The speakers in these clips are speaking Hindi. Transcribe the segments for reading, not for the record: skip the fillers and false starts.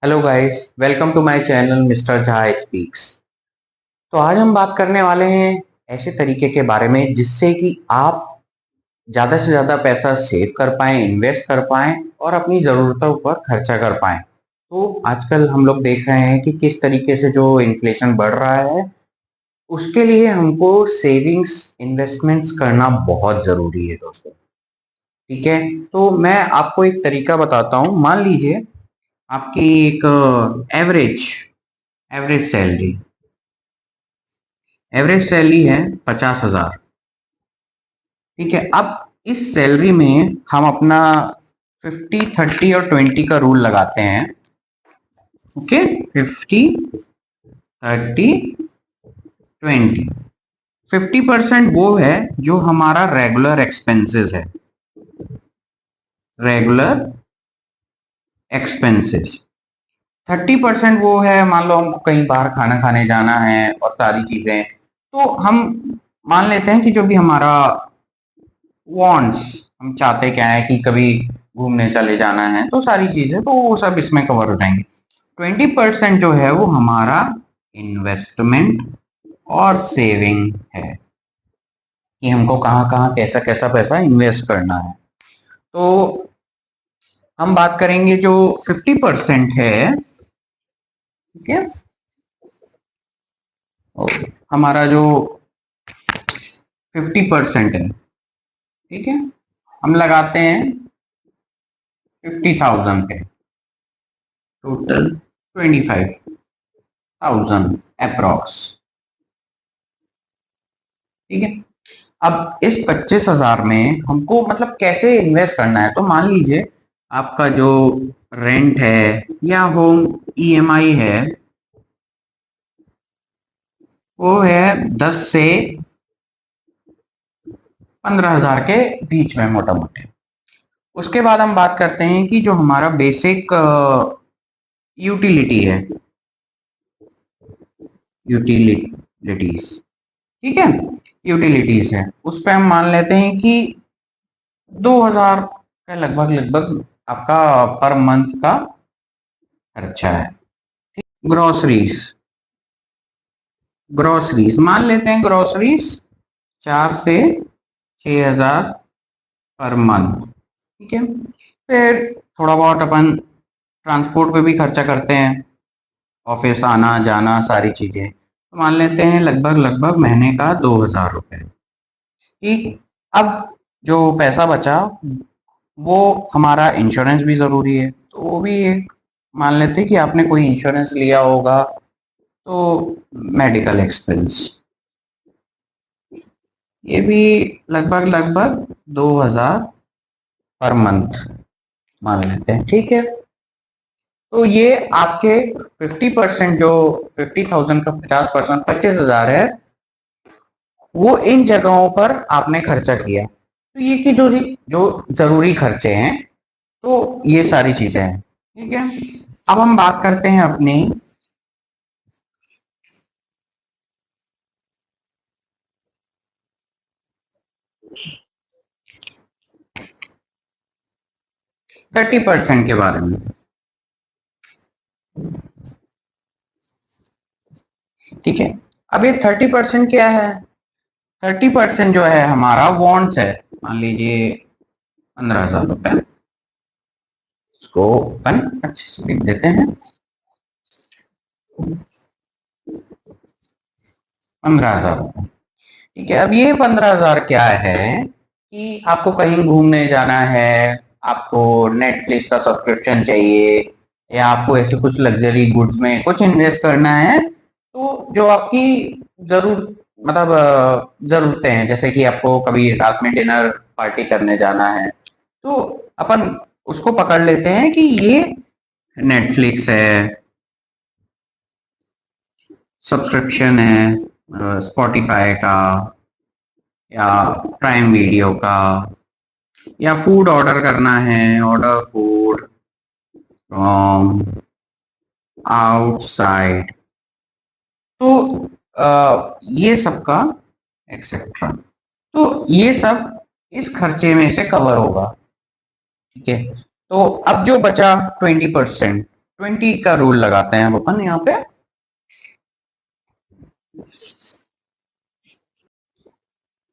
Hello guys, welcome to my channel mister Jha speaks. तो आज हम बात करने वाले हैं ऐसे तरीके के बारे में जिससे कि आप ज़्यादा से ज़्यादा पैसा सेव कर पाएँ, इन्वेस्ट कर पाएँ और अपनी ज़रूरतों पर खर्चा कर पाएँ। तो आजकल हम लोग देख रहे हैं कि किस तरीके से जो इन्फ्लेशन बढ़ रहा है, उसके लिए हमको सेविंग्स, इन्वेस्टमेंट्स करना बहुत ज़रूरी है दोस्तों। ठीक है? तो मैं आपको एक तरीका बताता हूँ। मान लीजिए आपकी एक average average salary average salary है 50,000। ठीक है, अब इस सैलरी में हम अपना 50, 30 और 20 का रूल लगाते हैं। ओके, 50, 30, 20। 50% वो है जो हमारा रेगुलर एक्सपेंसेस है, रेगुलर एक्सपेंसेस। 30% वो है, मान लो हमको कहीं बाहर खाना खाने जाना है और सारी चीजें, तो हम मान लेते हैं कि जो भी हमारा वांट्स, हम चाहते क्या है कि कभी घूमने चले जाना है, तो सारी चीजें तो वो सब इसमें कवर हो जाएंगी। 20% जो है वो हमारा इन्वेस्टमेंट और सेविंग है कि हमको कहाँ कहाँ कैसा कैसा पैसा इन्वेस्ट करना है। तो हम बात करेंगे जो 50% है। ठीक है, और हमारा जो 50% है, ठीक है, हम लगाते हैं 50,000 पे, टोटल 25,000 अप्रॉक्स। ठीक है, अब इस 25,000 में हमको मतलब कैसे इन्वेस्ट करना है। तो मान लीजिए आपका जो रेंट है या होम ईएमआई है वो है 10 से 15,000 के बीच में मोटा मोटे। उसके बाद हम बात करते हैं कि जो हमारा बेसिक यूटिलिटी है, यूटिलिटीज, ठीक है, यूटिलिटीज है, उस पर हम मान लेते हैं कि 2,000 का लगभग लगभग आपका पर मंथ का खर्चा है। ग्रोसरीज, ग्रोसरीज मान लेते हैं, ग्रोसरीज 4 से 6,000 पर मंथ। ठीक है, फिर थोड़ा बहुत अपन ट्रांसपोर्ट पे भी खर्चा करते हैं, ऑफिस आना जाना सारी चीजें, तो मान लेते हैं लगभग लगभग महीने का 2,000 रुपये। ठीक, अब जो पैसा बचा वो हमारा इंश्योरेंस भी जरूरी है, तो वो भी एक मान लेते हैं कि आपने कोई इंश्योरेंस लिया होगा, तो मेडिकल एक्सपेंस ये भी लगभग लगभग 2,000 पर मंथ मान लेते हैं। ठीक है, तो ये आपके 50%, जो 50,000 का 50%, 25,000 है, वो इन जगहों पर आपने खर्चा किया। तो ये कि जो जो जरूरी खर्चे हैं, तो ये सारी चीजें हैं। ठीक है, अब हम बात करते हैं अपनी 30% के बारे में। ठीक है, अब ये 30% क्या है? 30% जो है हमारा वॉन्ट्स है। मान लीजिए 15,000 रुपए, इसको अपन अच्छे से लिख देते हैं, 15,000 रुपए। ठीक है, अब ये 15,000 क्या है कि आपको कहीं घूमने जाना है, आपको नेटफ्लिक्स का सब्सक्रिप्शन चाहिए, या आपको ऐसे कुछ लग्जरी गुड्स में कुछ इन्वेस्ट करना है, तो जो आपकी जरूर मतलब जरूरतें हैं, जैसे कि आपको कभी रात में डिनर पार्टी करने जाना है, तो अपन उसको पकड़ लेते हैं कि ये नेटफ्लिक्स है, सब्सक्रिप्शन है स्पॉटिफाई का या प्राइम वीडियो का, या फूड ऑर्डर करना है, ऑर्डर फूड फ्रॉम आउटसाइड, तो ये सब का एक्सेट्रा, तो ये सब इस खर्चे में से कवर होगा। ठीक है, तो अब जो बचा 20%, 20 का रूल लगाते हैं अब अपन यहाँ पे।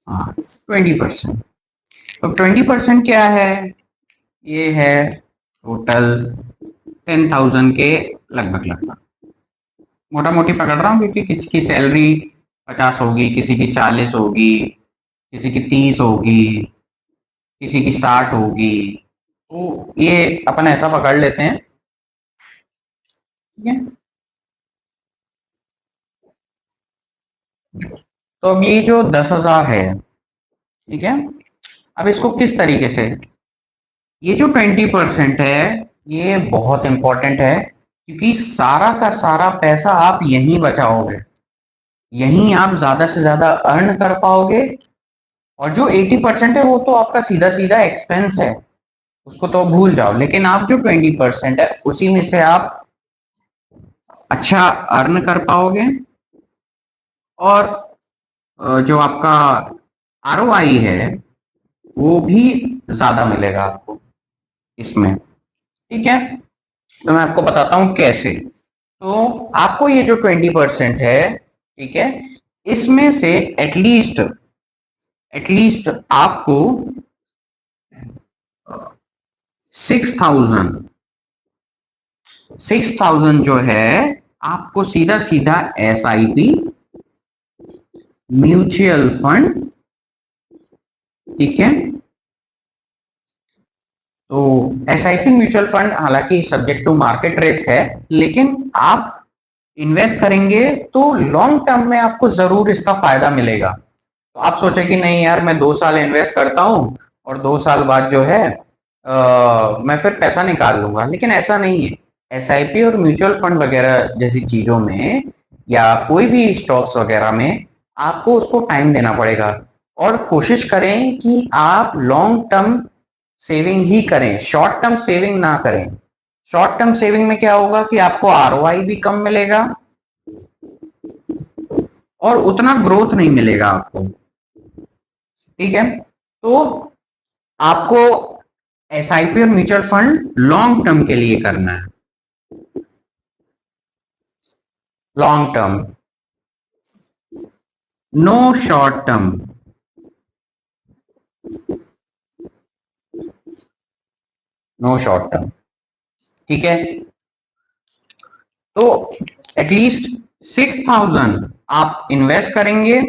हाँ, 20%। तो 20% क्या है? ये है टोटल 10,000 के लगभग लगभग, मोटा मोटी पकड़ रहा हूँ क्योंकि किसी की सैलरी 50 होगी, किसी की 40 होगी, किसी की 30 होगी, किसी की 60 होगी, तो ये अपन ऐसा पकड़ लेते हैं। ठीक है, तो अब ये जो 10,000 है, ठीक है, अब इसको किस तरीके से, ये जो 20% है ये बहुत इंपॉर्टेंट है क्योंकि सारा का सारा पैसा आप यहीं बचाओगे, यहीं आप ज्यादा से ज्यादा अर्न कर पाओगे। और जो 80% है वो तो आपका सीधा सीधा एक्सपेंस है, उसको तो भूल जाओ, लेकिन आप जो 20% है उसी में से आप अच्छा अर्न कर पाओगे। और जो आपका आरओआई है वो भी ज्यादा मिलेगा आपको इसमें। ठीक है, तो मैं आपको बताता हूं कैसे। तो आपको ये जो 20% है, ठीक है, इसमें से एटलीस्ट आपको 6,000 जो है आपको सीधा सीधा एसआईपी, म्यूचुअल फंड, ठीक है, तो एसआईपी म्यूचुअल फंड हालांकि सब्जेक्ट टू मार्केट रिस्क है, लेकिन आप इन्वेस्ट करेंगे तो लॉन्ग टर्म में आपको जरूर इसका फायदा मिलेगा। तो आप सोचे कि नहीं यार मैं 2 साल इन्वेस्ट करता हूं और 2 साल बाद जो है मैं फिर पैसा निकाल लूंगा, लेकिन ऐसा नहीं है। एसआईपी और म्यूचुअल फंड वगैरह जैसी चीजों में या कोई भी स्टॉक्स वगैरह में आपको उसको टाइम देना पड़ेगा। और कोशिश करें कि आप लॉन्ग टर्म सेविंग ही करें, शॉर्ट टर्म सेविंग ना करें। शॉर्ट टर्म सेविंग में क्या होगा कि आपको आरओआई भी कम मिलेगा और उतना ग्रोथ नहीं मिलेगा आपको। ठीक है, तो आपको एसआईपी और म्यूचुअल फंड लॉन्ग टर्म के लिए करना है, long term, no short term. No short term, ठीक है। तो एटलीस्ट 6,000 आप इन्वेस्ट करेंगे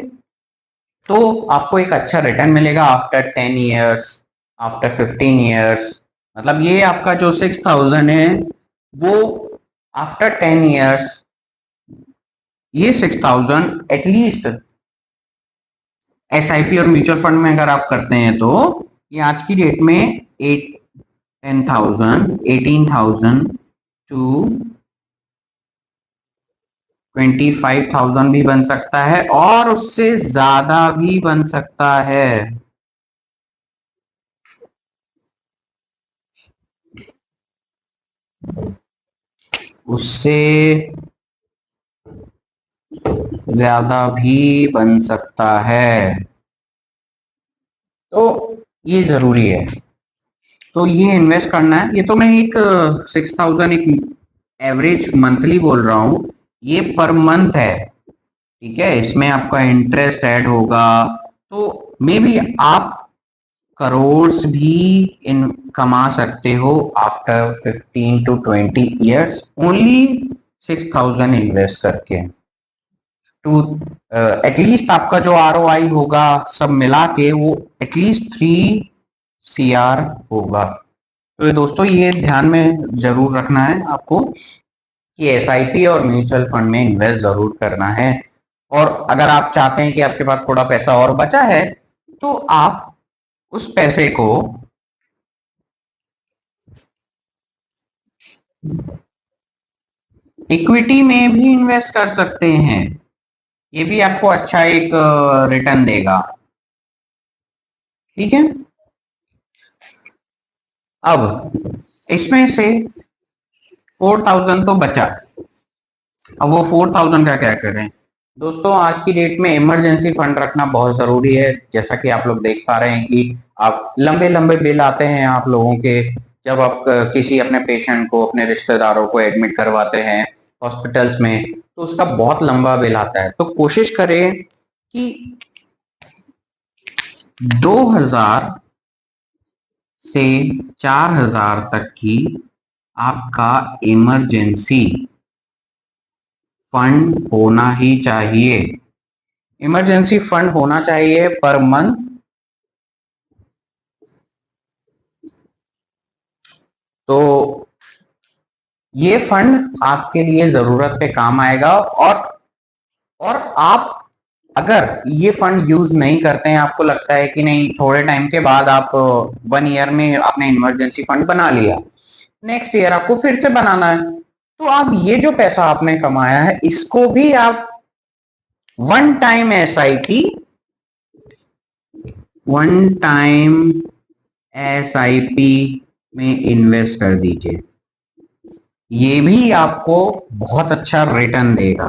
तो आपको एक अच्छा रिटर्न मिलेगा आफ्टर 10 ईयर्स, आफ्टर 15 ईयर्स। मतलब ये आपका जो 6,000 है वो आफ्टर 10 ईयर्स, ये 6,000 एटलीस्ट एसआईपी और म्यूचुअल फंड में अगर आप करते हैं तो ये आज की डेट में 10,000, 18,000 टू 25,000 भी बन सकता है और उससे ज्यादा भी बन सकता है। उससे ज्यादा भी बन सकता है, तो ये जरूरी है। तो ये इन्वेस्ट करना है। ये तो मैं एक 6,000 एक एवरेज मंथली बोल रहा हूँ, ये पर मंथ है। ठीक है, इसमें आपका इंटरेस्ट ऐड होगा तो मे बी आप करोड़ भी इन कमा सकते हो after 15 to 20 years only 6,000 invest करके। टू एटलीस्ट आपका जो आरओआई होगा सब मिला के वो एटलीस्ट 3 CR होगा। तो ये दोस्तों ये ध्यान में जरूर रखना है आपको कि एसआईपी और म्यूचुअल फंड में इन्वेस्ट जरूर करना है। और अगर आप चाहते हैं कि आपके पास थोड़ा पैसा और बचा है तो आप उस पैसे को इक्विटी में भी इन्वेस्ट कर सकते हैं, ये भी आपको अच्छा एक रिटर्न देगा। ठीक है, अब इसमें से 4,000 तो बचा, अब वो 4,000 का क्या करें। दोस्तों आज की डेट में इमरजेंसी फंड रखना बहुत जरूरी है। जैसा कि आप लोग देख पा रहे हैं कि आप लंबे लंबे बिल आते हैं आप लोगों के, जब आप किसी अपने पेशेंट को, अपने रिश्तेदारों को एडमिट करवाते हैं हॉस्पिटल्स में, तो उसका बहुत लंबा बिल आता है। तो कोशिश करें कि 2000 से 4000 तक की आपका इमरजेंसी फंड होना ही चाहिए। इमरजेंसी फंड होना चाहिए पर मंथ। तो ये फंड आपके लिए जरूरत पे काम आएगा। और आप अगर ये फंड यूज नहीं करते हैं, आपको लगता है कि नहीं, थोड़े टाइम के बाद आप 1 ईयर में आपने इमरजेंसी फंड बना लिया, नेक्स्ट ईयर आपको फिर से बनाना है, तो आप ये जो पैसा आपने कमाया है इसको भी आप one time SIP, one time SIP में इन्वेस्ट कर दीजिए। ये भी आपको बहुत अच्छा रिटर्न देगा।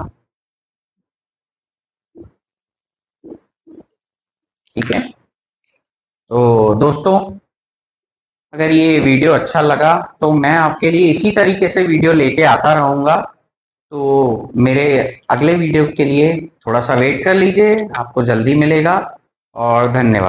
ठीक है, तो दोस्तों, अगर ये वीडियो अच्छा लगा तो मैं आपके लिए इसी तरीके से वीडियो लेके आता रहूंगा। तो मेरे अगले वीडियो के लिए थोड़ा सा वेट कर लीजिए, आपको जल्दी मिलेगा। और धन्यवाद।